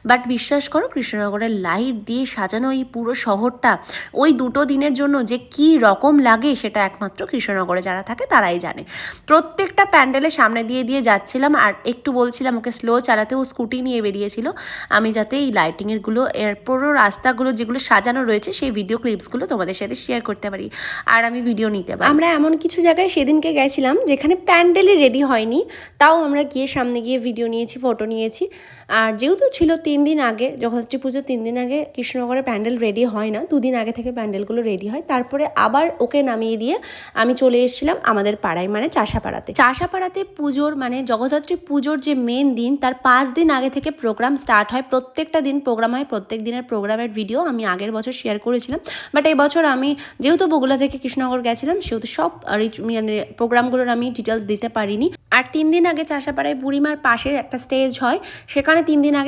But বিশ্বাস করো, কৃষ্ণনগরের লাইট দিয়ে সাজানো এই পুরো শহরটা ওই 2 দিনের জন্য যে কি রকম লাগে সেটা একমাত্র কৃষ্ণনগরে যারা থাকে তারাই জানে। প্রত্যেকটা প্যান্ডেলের সামনে দিয়ে দিয়ে যাচ্ছিলাম আর একটু বলছিলাম ওকে স্লো চালাতে, ও স্কুটি নিয়ে বেরিয়েছিল, আমি যাতে এই লাইটিংয়েরগুলো এর পুরো রাস্তাগুলো যেগুলো সাজানো রয়েছে সেই ভিডিও ক্লিপসগুলো তোমাদের সাথে শেয়ার করতে পারি আর আমি ভিডিও নিতে পারি। আমরা এমন কিছু জায়গায় সেদিনকে গেছিলাম যেখানে প্যান্ডেলই রেডি হয়নি, তাও আমরা গিয়ে সামনে গিয়ে ভিডিও নিয়েছি, ফটো নিয়েছি। আর যেহেতু ছিল 3 দিন আগে, জগদ্ধাত্রী পুজো 3 দিন আগে কৃষ্ণনগরে প্যান্ডেল রেডি হয় না, 2 দিন আগে থেকে প্যান্ডেলগুলো রেডি হয়। তারপরে আবার ওকে নামিয়ে দিয়ে আমি চলে এসেছিলাম আমাদের পাড়ায়, মানে চাষাপাড়াতে। চাষাপাড়াতে পুজোর মানে জগদ্ধাত্রী পুজোর যে মেন দিন তার 5 দিন আগে থেকে প্রোগ্রাম স্টার্ট হয়। প্রত্যেকটা দিন প্রোগ্রাম হয়, প্রত্যেক দিনের প্রোগ্রামের ভিডিও আমি আগের বছর শেয়ার করেছিলাম। বাট এই বছর আমি যেহেতু বগুড়া থেকে কৃষ্ণনগর গেছিলাম সেহেতু সব মানে প্রোগ্রামগুলোর আমি ডিটেলস দিতে পারিনি। আর 3 দিন আগে চাষাপাড়ায় বুড়িমার পাশে একটা স্টেজ হয়, সেখানে 3 দিন আগে